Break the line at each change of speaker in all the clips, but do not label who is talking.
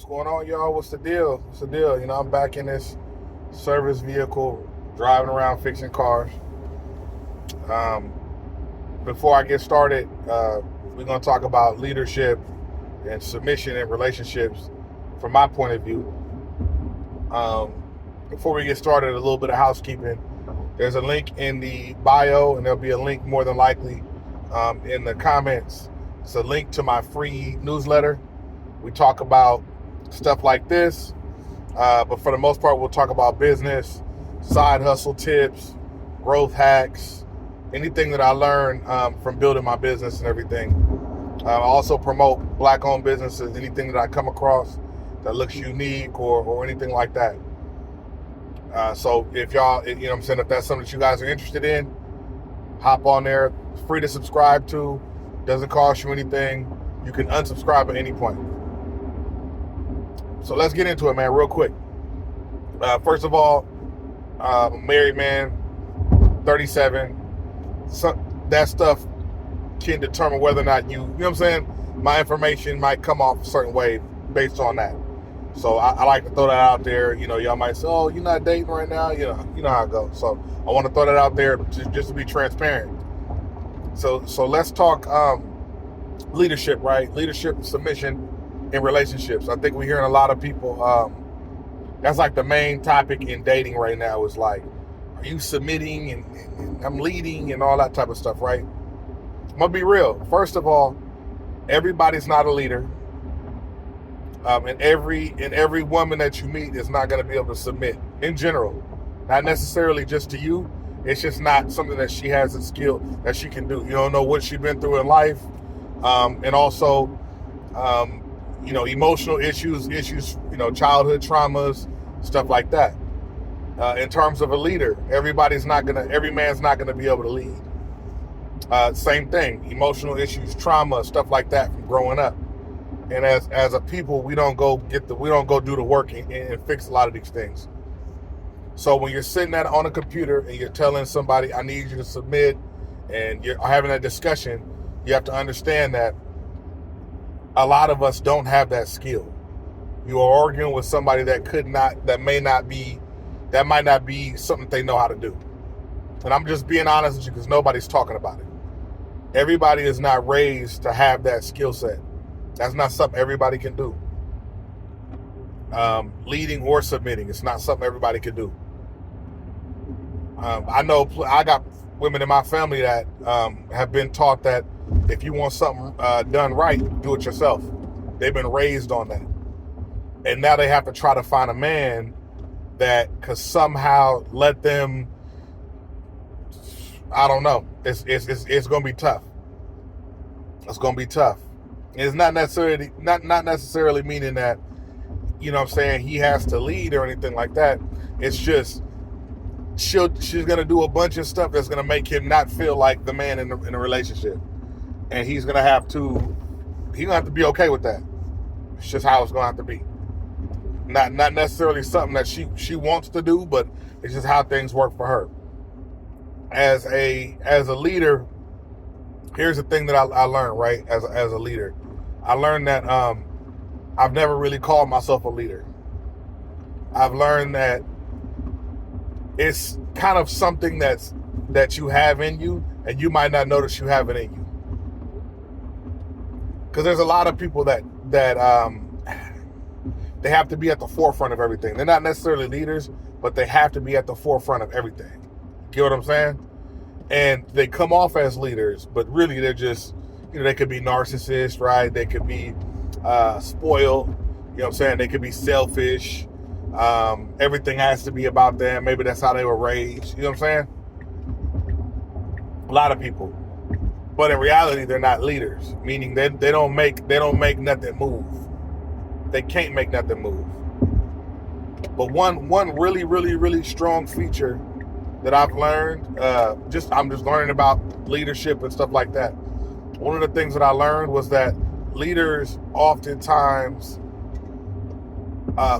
What's going on, y'all? What's the deal? What's the deal? I'm back in this service vehicle, driving around fixing cars. Um, Before I get started, we're going to talk about leadership and submission in relationships from my point of view. Um, Before we get started, a little bit of housekeeping. There's a link in the bio, and there'll be a link more than likely in the comments. It's a link to my free newsletter. We talk about stuff like this, but for the most part, we'll talk about business, side hustle tips, growth hacks, anything that I learned from building my business and everything. I also promote Black-owned businesses, anything that I come across that looks unique or anything like that. So if y'all, you know what I'm saying, if that's something that you guys are interested in, hop on there. It's free to subscribe to. Doesn't cost you anything. You can unsubscribe at any point. So let's get into it, man, real quick. First of all, I'm a married man, 37. That stuff can determine whether or not you know what I'm saying? My information might come off a certain way based on that. So I like to throw that out there. Y'all might say, oh, you're not dating right now. You know how it goes. So I want to throw that out there just to be transparent. So let's talk leadership, right? Leadership and submission in relationships. I think we're hearing a lot of people, that's like the main topic in dating right now is like, are you submitting and I'm leading and all that type of stuff, right? I'm gonna be real. First of all, everybody's not a leader. And every woman that you meet is not going to be able to submit in general, not necessarily just to you. It's just not something that she has a skill that she can do. You don't know what she's been through in life, and also, emotional issues, childhood traumas, stuff like that. In terms of a leader, every man's not gonna be able to lead. Same thing, emotional issues, trauma, stuff like that from growing up. And as a people, we don't go do the work and fix a lot of these things. So when you're sitting on a computer and you're telling somebody, I need you to submit, and you're having that discussion, you have to understand that a lot of us don't have that skill. You are arguing with somebody that might not be something they know how to do. And I'm just being honest with you because nobody's talking about it. Everybody is not raised to have that skill set. That's not something everybody can do. Leading or submitting, it's not something everybody can do. I know I got women in my family that have been taught that if you want something done right, do it yourself. They've been raised on that. And now they have to try to find a man that could somehow let them, I don't know. It's going to be tough. It's going to be tough. It's not necessarily meaning that, you know what I'm saying, he has to lead or anything like that. It's just she's going to do a bunch of stuff that's going to make him not feel like the man in a relationship. And he's going to have to be okay with that. It's just how it's going to have to be. Not necessarily something that she wants to do, but it's just how things work for her. As a leader, here's the thing that I learned, right? As a leader, I learned that I've never really called myself a leader. I've learned that it's kind of something that you have in you, and you might not notice you have it in you. Because there's a lot of people that they have to be at the forefront of everything. They're not necessarily leaders, but they have to be at the forefront of everything. Get what I'm saying? And they come off as leaders, but really they're just, they could be narcissists, right? They could be spoiled, you know what I'm saying? They could be selfish. Everything has to be about them. Maybe that's how they were raised. You know what I'm saying? A lot of people. But in reality, they're not leaders, meaning they don't make nothing move. They can't make nothing move. But one really, really, really strong feature that I've learned, I'm just learning about leadership and stuff like that. One of the things that I learned was that leaders oftentimes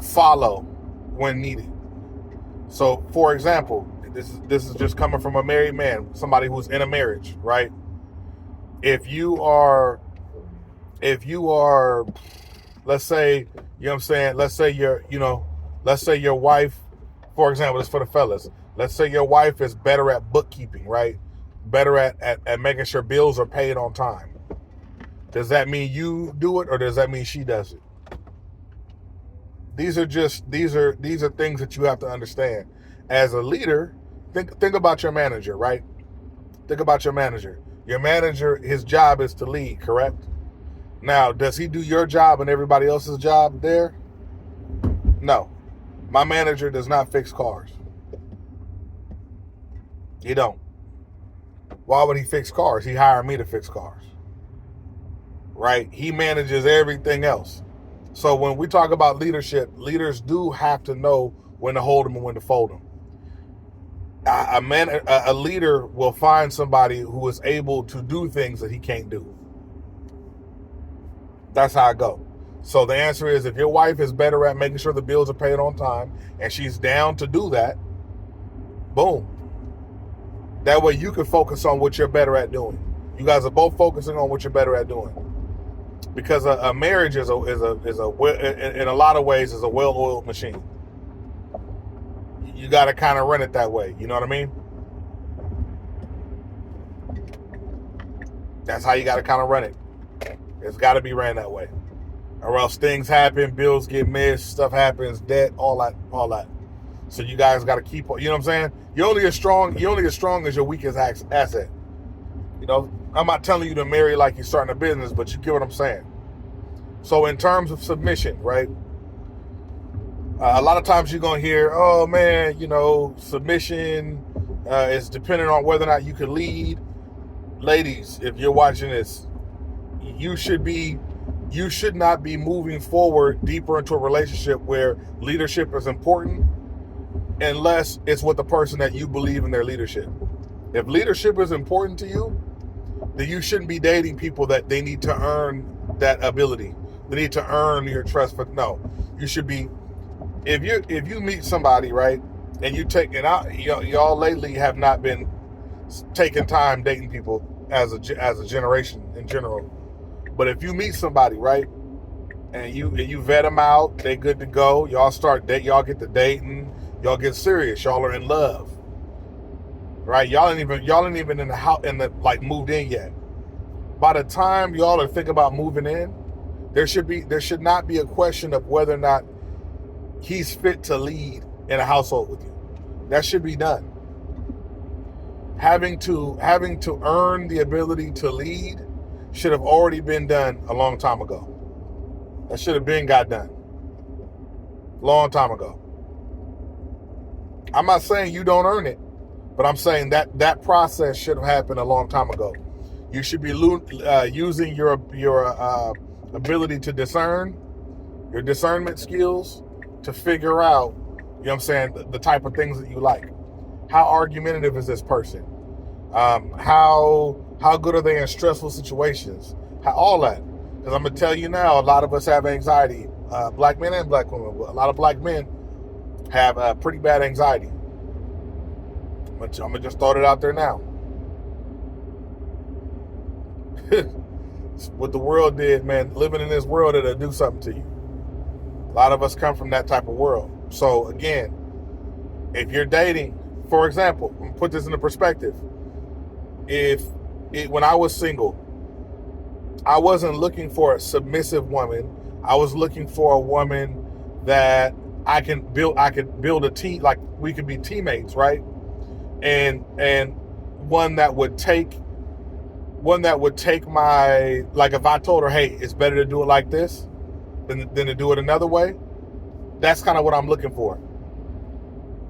follow when needed. So, for example, this is just coming from a married man, somebody who's in a marriage, right? If you are let's say, you know what I'm saying, let's say let's say your wife, for example, it's for the fellas. Let's say your wife is better at bookkeeping, right? Better at making sure bills are paid on time. Does that mean you do it, or does that mean she does it? These are things that you have to understand. As a leader, think about your manager, right? Think about your manager. Your manager, his job is to lead, correct? Now, does he do your job and everybody else's job there? No. My manager does not fix cars. He don't. Why would he fix cars? He hired me to fix cars. Right? He manages everything else. So when we talk about leadership, leaders do have to know when to hold them and when to fold them. A leader will find somebody who is able to do things that he can't do. That's how I go. So the answer is, if your wife is better at making sure the bills are paid on time and she's down to do that, boom. That way you can focus on what you're better at doing. You guys are both focusing on what you're better at doing. Because a marriage is in a lot of ways is a well-oiled machine. You got to kind of run it that way. You know what I mean? That's how you got to kind of run it. It's got to be ran that way, or else things happen, bills get missed, stuff happens, debt, all that. So you guys got to keep. You know what I'm saying? You're only as strong as your weakest asset. You know, I'm not telling you to marry like you're starting a business, but you get what I'm saying. So in terms of submission, right? A lot of times you're gonna hear, "Oh man, submission is dependent on whether or not you can lead." Ladies, if you're watching this, you should not be moving forward deeper into a relationship where leadership is important unless it's with the person that you believe in their leadership. If leadership is important to you, then you shouldn't be dating people that they need to earn that ability. They need to earn your trust. But no, you should be, if you meet somebody, right, and y'all lately have not been taking time dating people as a generation in general. But if you meet somebody, right, and you vet them out, they good to go. Y'all get to dating, y'all get serious, y'all are in love, right? Y'all ain't even in the house like moved in yet. By the time y'all are thinking about moving in, there should not be a question of whether or not he's fit to lead in a household with you. That should be done. Having to earn the ability to lead should have already been done a long time ago. That should have been got done long time ago. I'm not saying you don't earn it, but I'm saying that process should have happened a long time ago. You should be using your ability to discern, your discernment skills, to figure out, the type of things that you like. How argumentative is this person? How good are they in stressful situations? All that. Because I'm going to tell you now, a lot of us have anxiety. Black men and black women. A lot of black men have pretty bad anxiety. I'm going to just throw it out there now. What the world did, man, living in this world, it'll do something to you. A lot of us come from that type of world. So again, if you're dating, for example, put this into perspective. When I was single, I wasn't looking for a submissive woman. I was looking for a woman that I could build a team, like we could be teammates, right? And one that would take my, like if I told her, hey, it's better to do it like this than to do it another way. That's kind of what I'm looking for.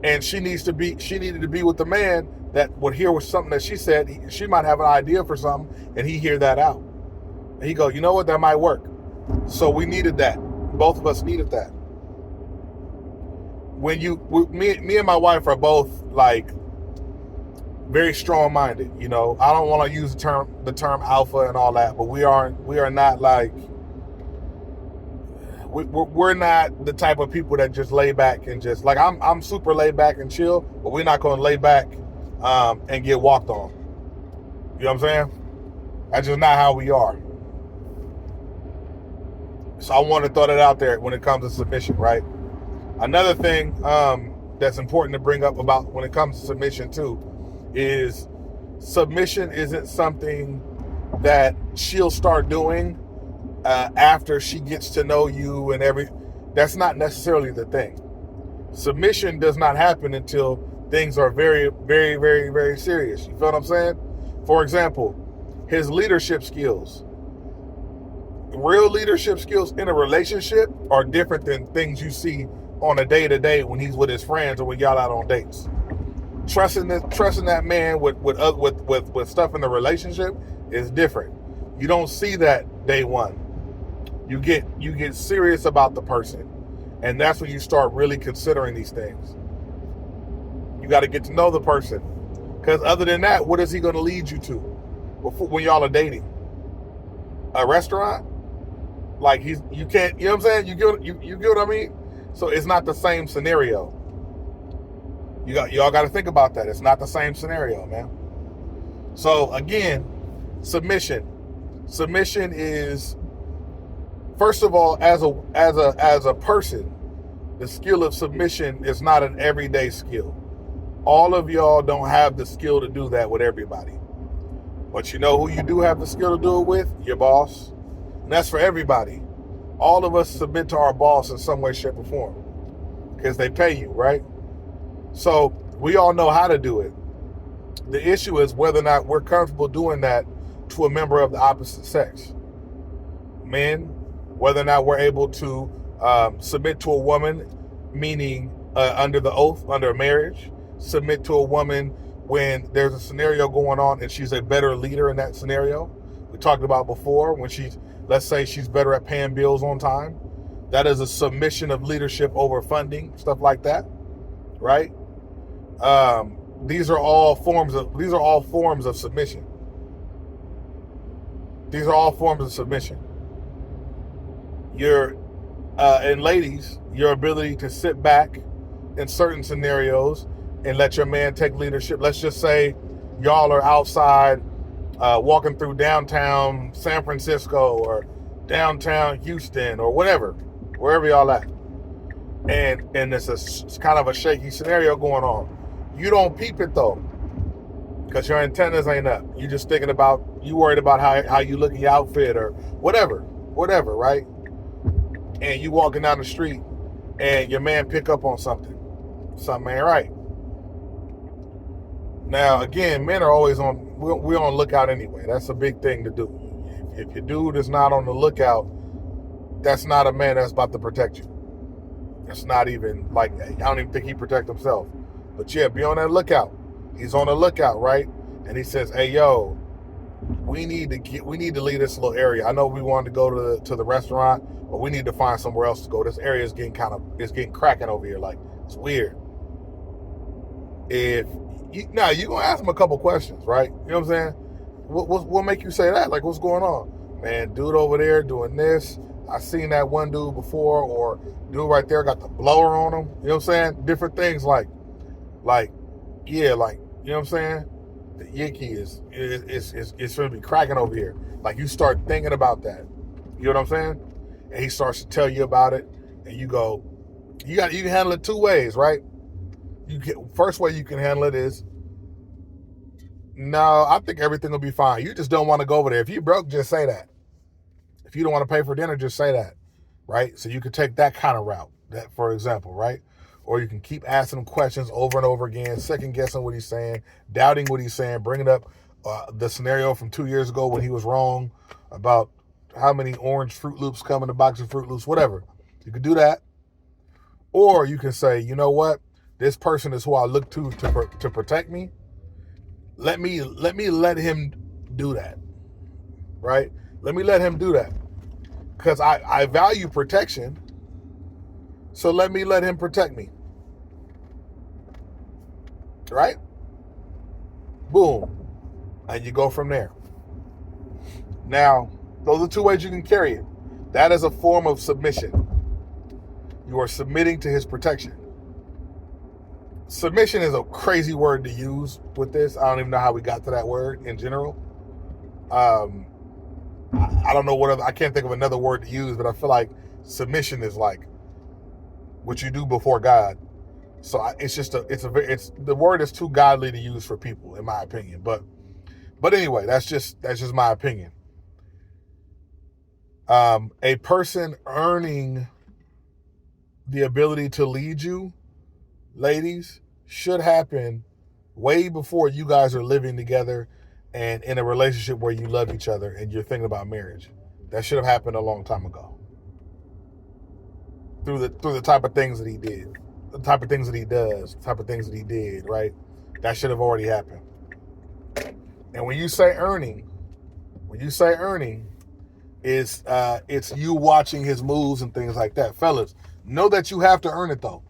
And she needed to be with the man that would hear something that she said. She might have an idea for something, and he hear that out. And he go, you know what, that might work. So we needed that. Both of us needed that. Me and my wife are both like very strong-minded. I don't want to use the term alpha and all that, but we are not like, we're not the type of people that just lay back and just like, I'm super laid back and chill, but we're not going to lay back and get walked on. You know what I'm saying? That's just not how we are. So I want to throw that out there when it comes to submission, right? Another thing that's important to bring up about when it comes to submission too is submission isn't something that she'll start doing after she gets to know you and that's not necessarily the thing. Submission does not happen until things are very, very, very, very serious. You feel what I'm saying? For example, his leadership skills. Real leadership skills in a relationship are different than things you see on a day-to-day when he's with his friends or when y'all out on dates. Trusting that man with stuff in the relationship is different. You don't see that day one. You get serious about the person, and that's when you start really considering these things. You got to get to know the person, because other than that, what is he going to lead you to when y'all are dating? A restaurant? Like you can't, you know what I'm saying? You get what I mean? So it's not the same scenario. Y'all got to think about that. It's not the same scenario, man. So again, submission. Submission is, first of all, as a person, the skill of submission is not an everyday skill. All of y'all don't have the skill to do that with everybody. But you know who you do have the skill to do it with? Your boss. And that's for everybody. All of us submit to our boss in some way, shape, or form, because they pay you, right? So we all know how to do it. The issue is whether or not we're comfortable doing that to a member of the opposite sex. Men, whether or not we're able to submit to a woman, meaning under the oath, under a marriage, submit to a woman when there's a scenario going on and she's a better leader in that scenario. We talked about before when let's say she's better at paying bills on time. That is a submission of leadership over funding, stuff like that, right? These are all forms of submission. These are all forms of submission. And ladies, your ability to sit back in certain scenarios and let your man take leadership. Let's just say y'all are outside walking through downtown San Francisco or downtown Houston or whatever, wherever y'all at. And it's kind of a shaky scenario going on. You don't peep it though, because your antennas ain't up. You just you worried about how you look in your outfit or whatever, right? And you walking down the street and your man pick up on something ain't right. Now, again, men are always we're on lookout anyway. That's a big thing to do. If your dude is not on the lookout, that's not a man that's about to protect you. It's not even like, I don't even think he protect himself. But yeah, be on that lookout. He's on the lookout, right? And he says, hey, yo, we need to leave this little area. I know we wanted to go to the restaurant, but we need to find somewhere else to go. This area is getting cracking over here. Like, it's weird. You're gonna ask him a couple questions, right? You know what I'm saying? What make you say that? Like, what's going on? Man, dude over there doing this. I seen that one dude before, or dude right there got the blower on him. You know what I'm saying? Different things like, you know what I'm saying? The yicky is going to be cracking over here. Like, you start thinking about that. You know what I'm saying? And he starts to tell you about it, and you go, you can handle it two ways, right? First way you can handle it is, no, I think everything will be fine. You just don't want to go over there. If you broke, just say that. If you don't want to pay for dinner, just say that, right? So you could take that kind of route, that for example, right? Or you can keep asking him questions over and over again, second guessing what he's saying, doubting what he's saying, bringing up the scenario from 2 years ago when he was wrong about how many orange Fruit Loops come in a box of Fruit Loops, whatever. You could do that. Or you can say, you know what? This person is who I look to protect me. Let me let him do that, right? Let me let him do that, because I value protection. So let me let him protect me, right? Boom, and you go from there. Now, those are two ways you can carry it. That is a form of submission. You are submitting to his protection. Submission is a crazy word to use with this. I don't even know how we got to that word in general. I don't know what other, I can't think of another word to use, but I feel like submission is like what you do before God. So it's just it's the word is too godly to use for people, in my opinion. But anyway, that's just my opinion. A person earning the ability to lead you, ladies, should happen way before you guys are living together and in a relationship where you love each other and you're thinking about marriage. That should have happened a long time ago. Through the type of things that he did, the type of things that he does, the type of things that he did, right? That should have already happened. And when you say earning, it's you watching his moves and things like that. Fellas, know that you have to earn it though.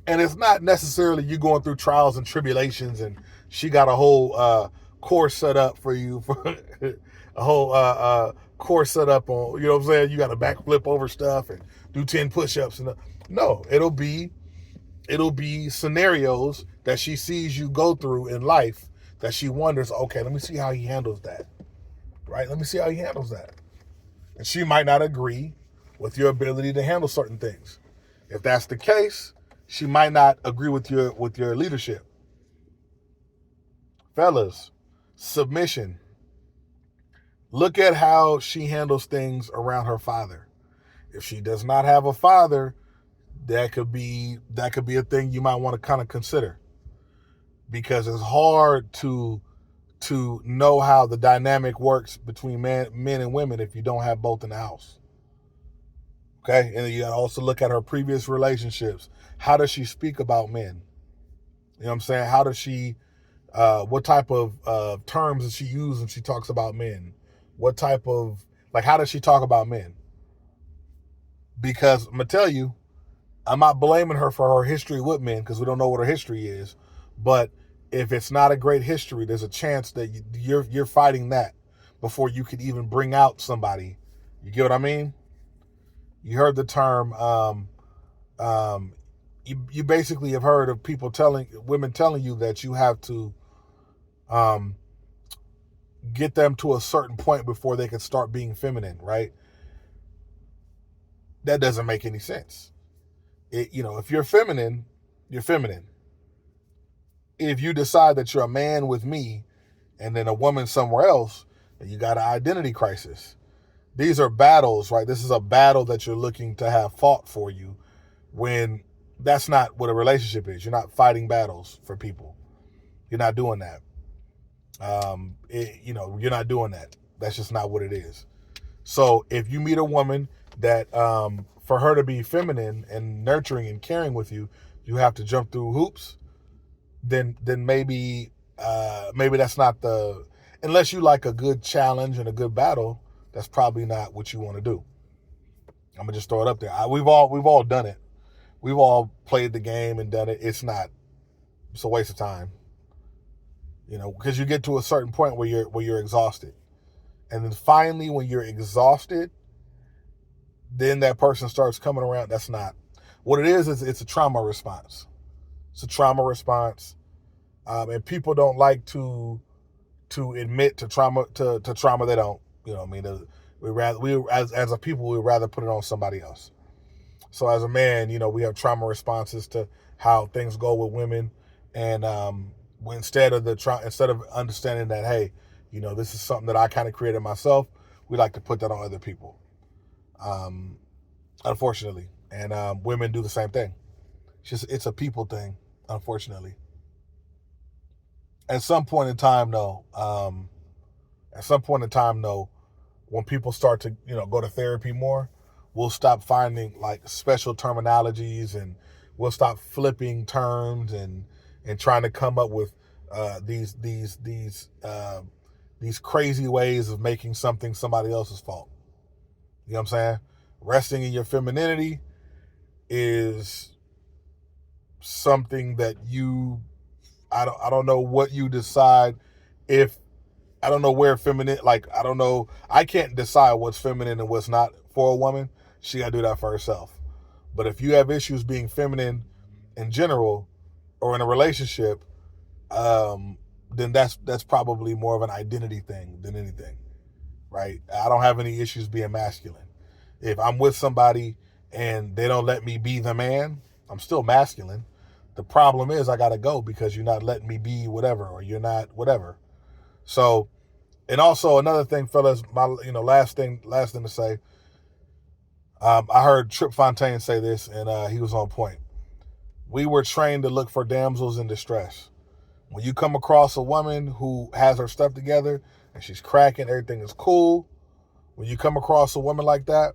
And it's not necessarily you going through trials and tribulations and she got a whole course set up for you for a whole course set up on, you know what I'm saying? You got to backflip over stuff and do 10 push-ups and no, it'll be scenarios that she sees you go through in life that she wonders, okay, let me see how he handles that. Right? Let me see how he handles that. And she might not agree with your ability to handle certain things. If that's the case, she might not agree with your leadership. Fellas, submission. Look at how she handles things around her father. If she does not have a father, that could be a thing you might want to kind of consider, because it's hard to know how the dynamic works between men and women if you don't have both in the house. Okay, and you gotta also look at her previous relationships. How does she speak about men? You know what I'm saying? How does she? What type of terms does she use when she talks about men? What type of, like, how does she talk about men? Because I'm gonna tell you, I'm not blaming her for her history with men because we don't know what her history is. But if it's not a great history, there's a chance that you're fighting that before you could even bring out somebody. You get what I mean? You heard the term. You basically have heard of women telling you that you have to um, get them to a certain point before they can start being feminine, right? That doesn't make any sense. If you're feminine, you're feminine. If you decide that you're a man with me and then a woman somewhere else, then you got an identity crisis. These are battles, right? This is a battle that you're looking to have fought for you, when that's not what a relationship is. You're not fighting battles for people. You're not doing that. You're not doing that. That's just not what it is. So if you meet a woman that, for her to be feminine and nurturing and caring with you, you have to jump through hoops, then maybe that's not unless you like a good challenge and a good battle, that's probably not what you want to do. I'm gonna just throw it up there. We've all done it. We've all played the game and done it. It's a waste of time. Because you get to a certain point where you're exhausted. And then finally, when you're exhausted, then that person starts coming around. That's not what it is. It's a trauma response. It's a trauma response. And people don't like to admit to trauma they don't. You know what I mean? As a people, we'd rather put it on somebody else. So as a man, we have trauma responses to how things go with women, and instead of understanding that, hey, this is something that I kind of created myself, we like to put that on other people. Unfortunately, and women do the same thing. It's a people thing, unfortunately. At some point in time, though, when people start to go to therapy more, we'll stop finding like special terminologies, and we'll stop flipping terms and trying to come up with these crazy ways of making something somebody else's fault. You know what I'm saying? Resting in your femininity is something that I don't know what you decide. If I don't know where feminine, like, I don't know, I can't decide what's feminine and what's not for a woman. She gotta do that for herself. But if you have issues being feminine in general or in a relationship, then that's probably more of an identity thing than anything. right? I don't have any issues being masculine. If I'm with somebody and they don't let me be the man, I'm still masculine. The problem is I gotta go because you're not letting me be whatever, or you're not whatever. So, and also another thing, fellas, my last thing to say. I heard Trip Fontaine say this, and he was on point. We were trained to look for damsels in distress. When you come across a woman who has her stuff together and she's cracking, everything is cool. When you come across a woman like that,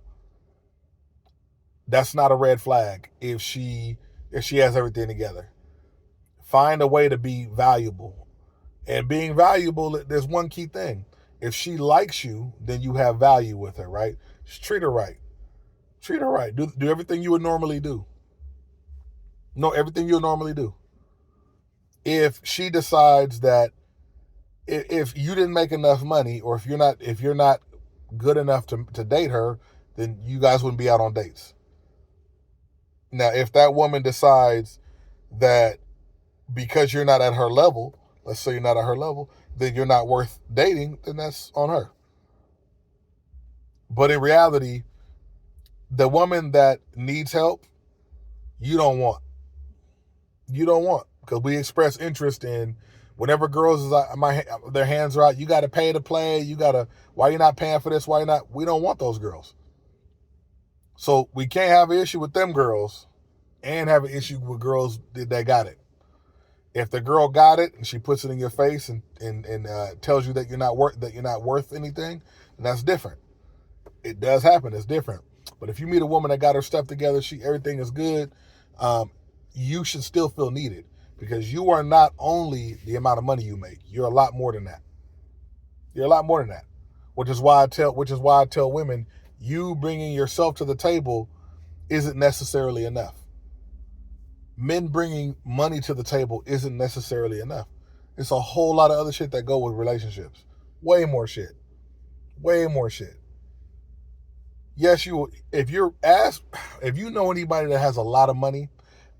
that's not a red flag if she has everything together. Find a way to be valuable. And being valuable, there's one key thing. If she likes you, then you have value with her, right? Just treat her right. Treat her right. Do everything you would normally do. No, everything you'll normally do. If she decides that if you didn't make enough money, or if you're not good enough to date her, then you guys wouldn't be out on dates. Now, if that woman decides that because you're not at her level, let's say you're not at her level, then you're not worth dating, then that's on her. But in reality, the woman that needs help, you don't want. You don't want, because we express interest in whenever girls their hands are out. You got to pay to play. Why you not paying for this? Why you not? We don't want those girls. So we can't have an issue with them girls and have an issue with girls that got it. If the girl got it and she puts it in your face and tells you that you're not worth anything, then that's different. It does happen. It's different. But if you meet a woman that got her stuff together, everything is good, you should still feel needed, because you are not only the amount of money you make. You're a lot more than that. You're a lot more than that. Which is why I tell women, you bringing yourself to the table isn't necessarily enough. Men bringing money to the table isn't necessarily enough. It's a whole lot of other shit that go with relationships. Way more shit. Way more shit. Yes, if you know anybody that has a lot of money,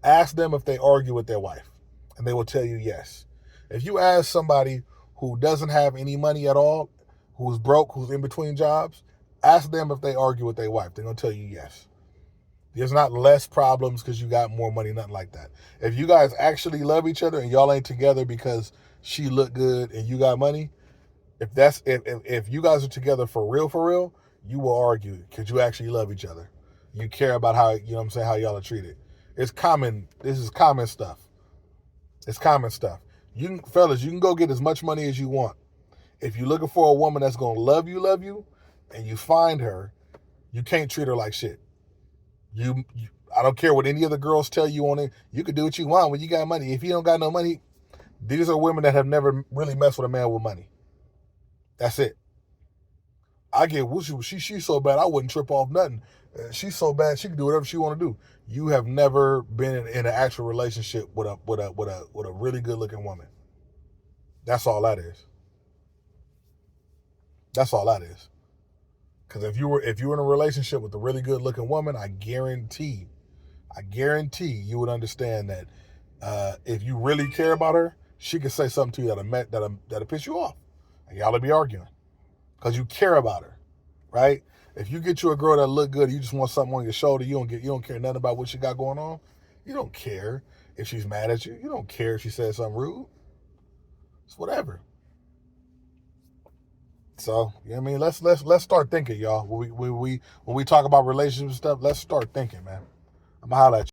ask them if they argue with their wife, and they will tell you yes. If you ask somebody who doesn't have any money at all, who's broke, who's in between jobs, ask them if they argue with their wife. They're going to tell you yes. There's not less problems because you got more money, nothing like that. If you guys actually love each other and y'all ain't together because she looked good and you got money, if you guys are together for real, you will argue because you actually love each other. You care about how, how y'all are treated. It's common. This is common stuff. It's common stuff. Fellas, you can go get as much money as you want. If you're looking for a woman that's going to love you, and you find her, you can't treat her like shit. I don't care what any other girls tell you on it. You can do what you want when you got money. If you don't got no money, these are women that have never really messed with a man with money. That's it. I get she's so bad I wouldn't trip off nothing. She's so bad she can do whatever she want to do. You have never been in an actual relationship with a really good looking woman. That's all that is. That's all that is. Because if you were in a relationship with a really good looking woman, I guarantee you would understand that if you really care about her, she could say something to you that'll piss you off, and y'all will be arguing because you care about her, right? If you get you a girl that look good, you just want something on your shoulder, you don't care nothing about what she got going on. You don't care if she's mad at you. You don't care if she says something rude. It's whatever. So, you know what I mean? Let's start thinking, y'all. When we talk about relationship stuff, let's start thinking, man. I'm gonna holler at you.